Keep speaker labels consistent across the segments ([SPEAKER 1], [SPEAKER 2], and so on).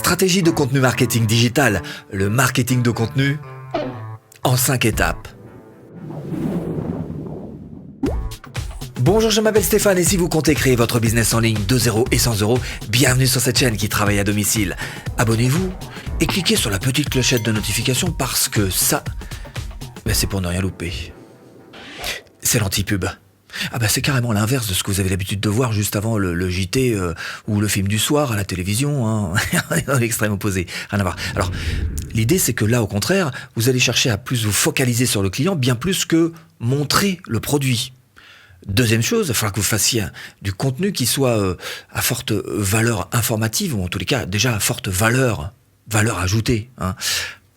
[SPEAKER 1] Stratégie de contenu marketing digital, le marketing de contenu en 5 étapes. Bonjour, je m'appelle Stéphane et si vous comptez créer votre business en ligne de 0 et 100 euros, bienvenue sur cette chaîne qui travaille à domicile. Abonnez-vous et cliquez sur la petite clochette de notification parce que ça, c'est pour ne rien louper. C'est l'anti-pub. C'est carrément l'inverse de ce que vous avez l'habitude de voir juste avant le JT ou le film du soir à la télévision, hein. Dans l'extrême opposé, rien à voir. Alors, l'idée c'est que là, au contraire, vous allez chercher à plus vous focaliser sur le client, bien plus que montrer le produit. Deuxième chose, il va falloir que vous fassiez du contenu qui soit à forte valeur informative, ou en tous les cas, déjà à forte valeur ajoutée, hein.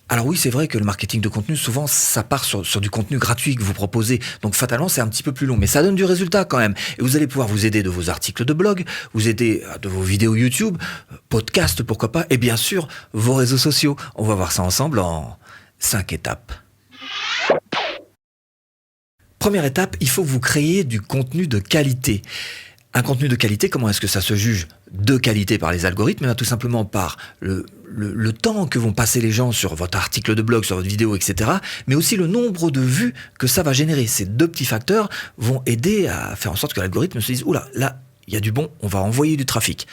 [SPEAKER 1] Alors oui, c'est vrai que le marketing de contenu, souvent, ça part sur du contenu gratuit que vous proposez. Donc fatalement, c'est un petit peu plus long, mais ça donne du résultat quand même. Et vous allez pouvoir vous aider de vos articles de blog, vous aider de vos vidéos YouTube, podcasts, pourquoi pas, et bien sûr, vos réseaux sociaux. On va voir ça ensemble en 5 étapes. Première étape, il faut que vous créiez du contenu de qualité. Un contenu de qualité, comment est-ce que ça se juge de qualité par les algorithmes? Tout simplement par le temps que vont passer les gens sur votre article de blog, sur votre vidéo, etc. Mais aussi le nombre de vues que ça va générer. Ces deux petits facteurs vont aider à faire en sorte que l'algorithme se dise « Oula, là, il y a du bon, on va envoyer du trafic ».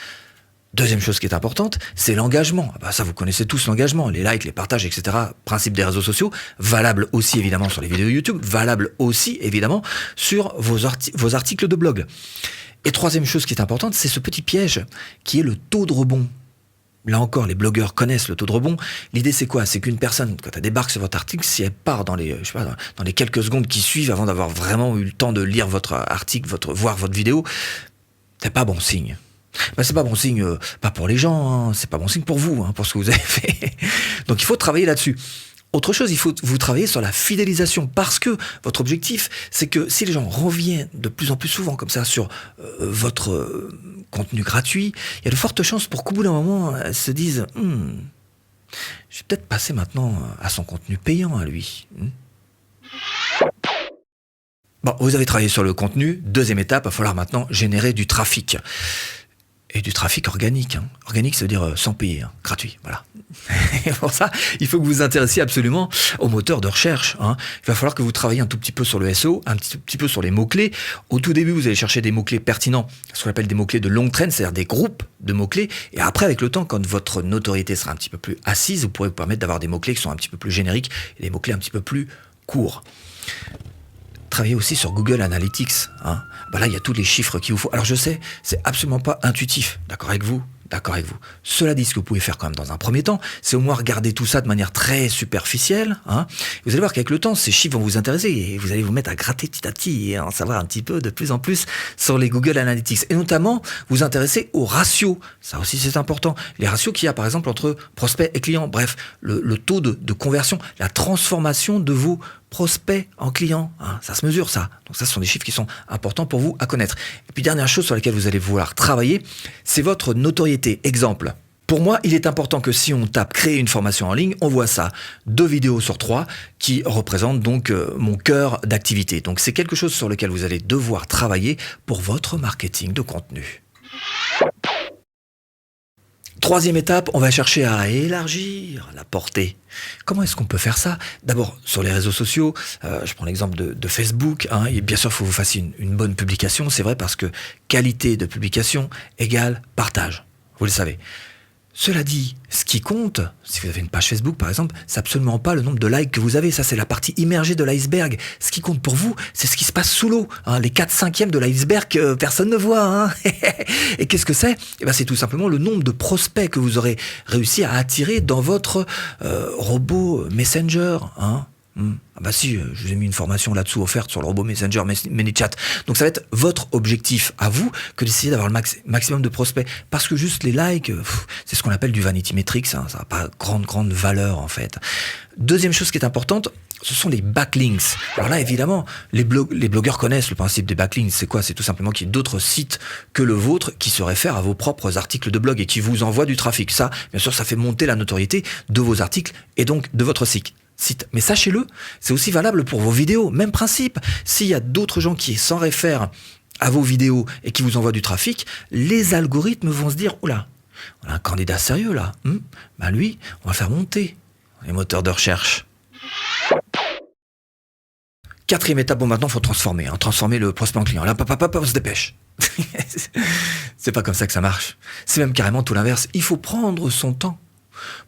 [SPEAKER 1] Deuxième chose qui est importante, c'est l'engagement. Ça, vous connaissez tous l'engagement, les likes, les partages, etc. Principe des réseaux sociaux, valable aussi évidemment sur les vidéos YouTube, valable aussi évidemment sur vos articles de blog. Et troisième chose qui est importante, c'est ce petit piège qui est le taux de rebond. Là encore, les blogueurs connaissent le taux de rebond. L'idée, c'est quoi? C'est qu'une personne, quand elle débarque sur votre article, si elle part dans les quelques secondes qui suivent avant d'avoir vraiment eu le temps de lire votre article, voir votre vidéo, c'est pas bon signe. C'est pas bon signe, pas pour les gens, hein, c'est pas bon signe pour vous, hein, pour ce que vous avez fait. Donc il faut travailler là-dessus. Autre chose, il faut vous travailler sur la fidélisation parce que votre objectif, c'est que si les gens reviennent de plus en plus souvent comme ça sur votre contenu gratuit, il y a de fortes chances pour qu'au bout d'un moment, elles se disent « je vais peut-être passer maintenant à son contenu payant à lui. » Bon, vous avez travaillé sur le contenu. Deuxième étape, il va falloir maintenant générer du trafic. Et du trafic organique. Hein. Organique, ça veut dire sans payer, hein, gratuit, voilà. Et pour ça, il faut que vous vous intéressiez absolument aux moteurs de recherche, hein. Il va falloir que vous travailliez un tout petit peu sur le SEO, un petit peu sur les mots-clés. Au tout début, vous allez chercher des mots-clés pertinents, ce qu'on appelle des mots-clés de longue traîne, c'est-à-dire des groupes de mots-clés. Et après, avec le temps, quand votre notoriété sera un petit peu plus assise, vous pourrez vous permettre d'avoir des mots-clés qui sont un petit peu plus génériques et des mots-clés un petit peu plus courts. Travaillez aussi sur Google Analytics, hein. Là, il y a tous les chiffres qu'il vous faut. Alors, je sais, c'est absolument pas intuitif. D'accord avec vous? D'accord avec vous. Cela dit, ce que vous pouvez faire quand même dans un premier temps, c'est au moins regarder tout ça de manière très superficielle, hein. Vous allez voir qu'avec le temps, ces chiffres vont vous intéresser et vous allez vous mettre à gratter petit à petit et en savoir un petit peu de plus en plus sur les Google Analytics. Et notamment, vous intéresser aux ratios. Ça aussi, c'est important. Les ratios qu'il y a, par exemple, entre prospects et clients. Bref, le taux de conversion, la transformation de vos prospects en clients, hein, ça se mesure ça. Donc ça, ce sont des chiffres qui sont importants pour vous à connaître. Et puis dernière chose sur laquelle vous allez vouloir travailler, c'est votre notoriété. Exemple, pour moi, il est important que si on tape créer une formation en ligne, on voit ça, 2 vidéos sur 3 qui représentent donc mon cœur d'activité. Donc c'est quelque chose sur lequel vous allez devoir travailler pour votre marketing de contenu. Troisième étape, on va chercher à élargir la portée. Comment est-ce qu'on peut faire ça? D'abord, sur les réseaux sociaux, je prends l'exemple de Facebook, hein, et bien sûr, il faut que vous fassiez une bonne publication, c'est vrai, parce que qualité de publication égale partage, vous le savez. Cela dit, ce qui compte, si vous avez une page Facebook par exemple, c'est absolument pas le nombre de likes que vous avez, ça c'est la partie immergée de l'iceberg. Ce qui compte pour vous, c'est ce qui se passe sous l'eau, hein, les 4/5 de l'iceberg que personne ne voit, hein. Et qu'est-ce que c'est? C'est tout simplement le nombre de prospects que vous aurez réussi à attirer dans votre robot Messenger, hein. Si, je vous ai mis une formation là-dessous offerte sur le robot Messenger ManyChat. Donc ça va être votre objectif à vous que d'essayer d'avoir le maximum de prospects. Parce que juste les likes, c'est ce qu'on appelle du vanity metrics, hein, ça n'a pas grande valeur en fait. Deuxième chose qui est importante, ce sont les backlinks. Alors là, évidemment, les blogueurs connaissent le principe des backlinks. C'est quoi? C'est tout simplement qu'il y ait d'autres sites que le vôtre qui se réfèrent à vos propres articles de blog et qui vous envoient du trafic. Ça, bien sûr, ça fait monter la notoriété de vos articles et donc de votre site. Mais sachez-le, c'est aussi valable pour vos vidéos. Même principe. S'il y a d'autres gens qui s'en réfèrent à vos vidéos et qui vous envoient du trafic, les algorithmes vont se dire « Oula, On a un candidat sérieux là. Ben lui, on va faire monter les moteurs de recherche. Quatrième étape, bon maintenant il faut transformer. Transformer le prospect en client. Là, on se dépêche. C'est pas comme ça que ça marche. C'est même carrément tout l'inverse. Il faut prendre son temps.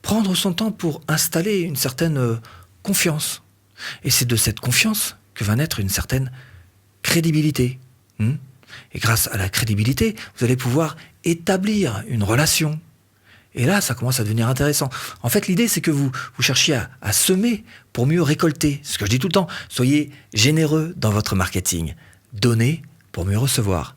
[SPEAKER 1] Prendre son temps pour installer une certaine confiance. Et c'est de cette confiance que va naître une certaine crédibilité. Et grâce à la crédibilité, vous allez pouvoir établir une relation. Et là, ça commence à devenir intéressant. En fait, l'idée, c'est que vous cherchiez à semer pour mieux récolter. C'est ce que je dis tout le temps. Soyez généreux dans votre marketing. Donnez pour mieux recevoir.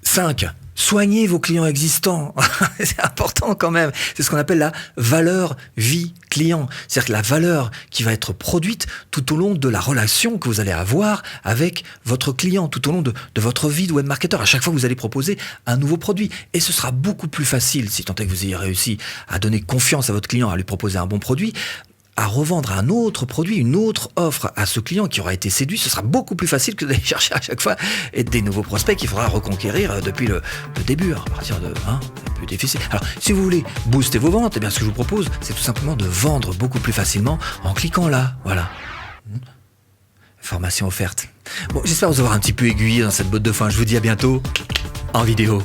[SPEAKER 1] 5. Soignez vos clients existants. C'est important quand même. C'est ce qu'on appelle la valeur vie client. C'est-à-dire que la valeur qui va être produite tout au long de la relation que vous allez avoir avec votre client, tout au long de votre vie de webmarketeur. À chaque fois que vous allez proposer un nouveau produit. Et ce sera beaucoup plus facile, si tant est que vous ayez réussi à donner confiance à votre client, à lui proposer un bon produit, à revendre un autre produit, une autre offre à ce client qui aura été séduit. Ce sera beaucoup plus facile que d'aller chercher à chaque fois des nouveaux prospects qu'il faudra reconquérir depuis le début. Alors, à partir de c'est plus difficile. Alors, si vous voulez booster vos ventes, eh bien, ce que je vous propose, c'est tout simplement de vendre beaucoup plus facilement en cliquant là. Voilà. Formation offerte. Bon, j'espère vous avoir un petit peu aiguillé dans cette botte de foin. Je vous dis à bientôt en vidéo.